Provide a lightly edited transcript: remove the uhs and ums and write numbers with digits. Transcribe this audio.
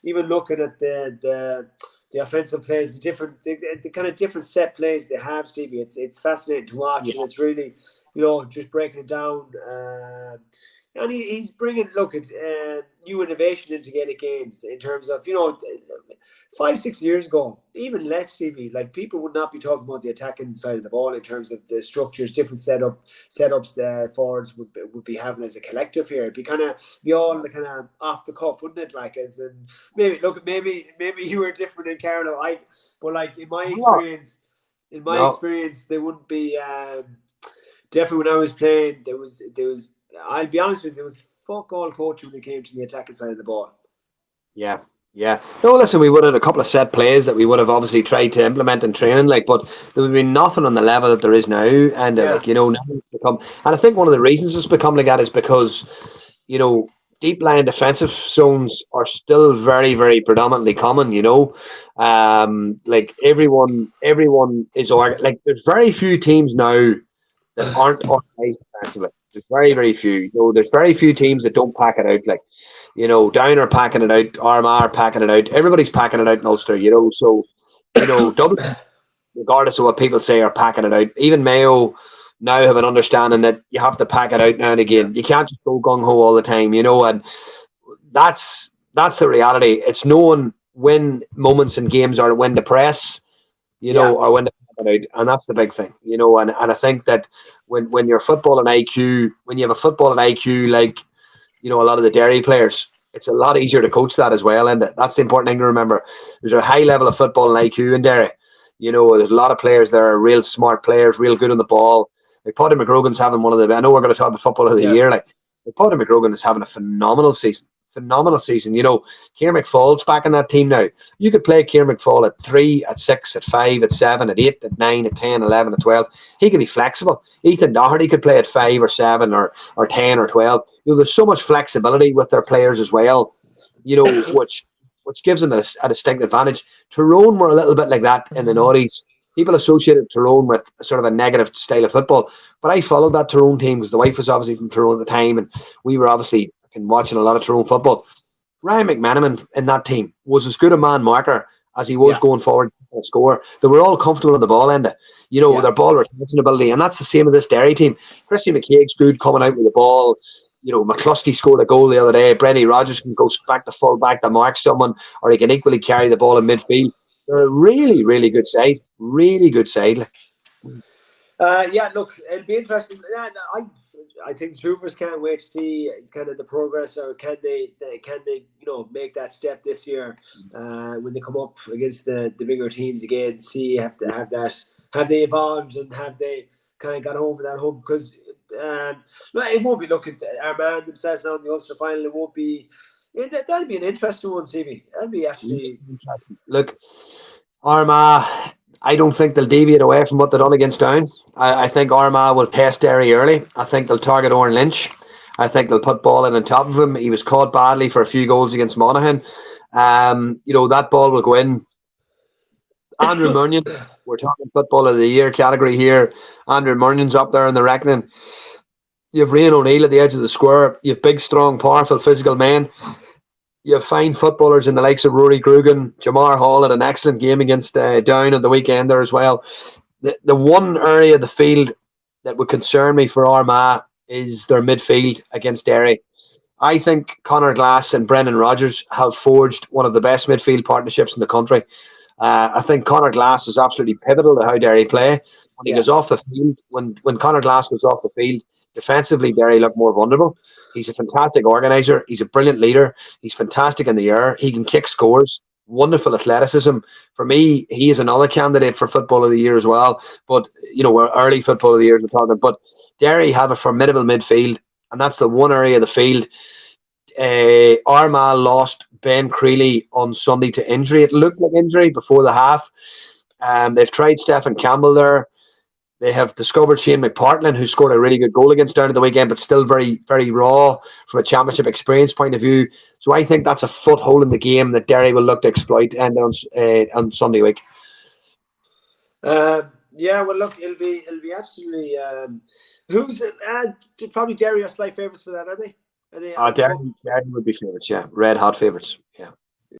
even looking at the offensive plays, the kind of different set plays they have, Stevie. It's fascinating to watch, and it's really, just breaking it down. And he's bringing new innovation into Gaelic games in terms of 5-6 years ago, even less, Stevie. Like, people would not be talking about the attacking side of the ball in terms of the structures, different setups forwards would be having as a collective here. It'd be all kind of off the cuff, wouldn't it? Like, as in maybe you were different in Carlo. But like in my experience, there wouldn't be. Definitely, when I was playing, there was. I'll be honest with you, there was fuck all coaching when it came to the attacking side of the ball. Yeah. No, listen, we would have a couple of set plays that we would have obviously tried to implement in training, but there would be nothing on the level that there is now. And now it's become. And I think one of the reasons it's become like that is because, deep line defensive zones are still very, very predominantly common. Like everyone is like, there's very few teams now that aren't organized defensively. There's very, very few. There's very few teams that don't pack it out. Like, Down are packing it out, Armagh are packing it out. Everybody's packing it out in Ulster, So, Dublin, regardless of what people say, are packing it out. Even Mayo now have an understanding that you have to pack it out now and again. You can't just go gung ho all the time, And that's the reality. It's knowing when moments in games are when to press, or when to pack it out, and that's the big thing, And I think that when you're footballing IQ, when you have a footballing IQ like, a lot of the Derry players, it's a lot easier to coach that as well, and that's the important thing to remember. There's a high level of footballing IQ in Derry. There's a lot of players that are real smart players, real good on the ball. Like Paddy McGrogan's having one of the. I know we're going to talk about football of the year. Like Paddy McGrogan is having a phenomenal season. Ciaran McFall's back in that team now. You could play Ciaran McFall at 3, at 6, at 5, at 7, at 8, at 9, at 10, 11, at 12. He can be flexible. Ethan Doherty could play at 5 or 7 or 10 or 12. There's so much flexibility with their players as well, which gives them a distinct advantage. Tyrone were a little bit like that in the noughties. People associated Tyrone with sort of a negative style of football, but I followed that Tyrone team because the wife was obviously from Tyrone at the time, and we were obviously watching a lot of Tyrone football. Ryan McManaman in that team was as good a man marker as he was going forward to score. They were all comfortable on the ball end. Their ball retention ability, and that's the same with this Derry team. Christy McCaig's good coming out with the ball. McCluskey scored a goal the other day. Brenny Rogers can go back to full back to mark someone, or he can equally carry the ball in midfield. They're a really, really good side. Really good side. Look, it'll be interesting. I think the Troopers can't wait to see kind of the progress, or can they make that step this year when they come up against the bigger teams again. See have they evolved, and have they kind of got over that hump? Because it won't be looking at Armagh themselves now in the Ulster final. It won't be. That'll be an interesting one, Stevie. That'll be actually interesting. Look, Armagh, I don't think they'll deviate away from what they've done against Down. I think Armagh will test Derry early. I think they'll target Oran Lynch. I think they'll put ball in on top of him. He was caught badly for a few goals against Monaghan. That ball will go in. Andrew Murnion, we're talking football of the year category here. Andrew Murnion's up there in the reckoning. You have Rian O'Neill at the edge of the square. You have big, strong, powerful, physical men. You have fine footballers in the likes of Rory Grugan. Jamar Hall had an excellent game against Down on the weekend there as well. The one area of the field that would concern me for Armagh is their midfield against Derry. I think Conor Glass and Brendan Rodgers have forged one of the best midfield partnerships in the country. I think Conor Glass is absolutely pivotal to how Derry play. When he goes off the field, when Conor Glass goes off the field, defensively, Derry look more vulnerable. He's a fantastic organiser. He's a brilliant leader. He's fantastic in the air. He can kick scores. Wonderful athleticism. For me, he is another candidate for Football of the Year as well. But, we're early Football of the Year we're talking. But Derry have a formidable midfield, and that's the one area of the field. Armagh lost Ben Creeley on Sunday to injury. It looked like injury before the half. They've tried Stephen Campbell there. They have discovered Shane McPartlin, who scored a really good goal against Down at the weekend, but still very, very raw from a championship experience point of view. So I think that's a foothold in the game that Derry will look to exploit and on Sunday week. Well, look, it'll be absolutely. Who's probably Derry are slight favourites for that, are they? Derry would be favourites, yeah, red hot favourites, yeah.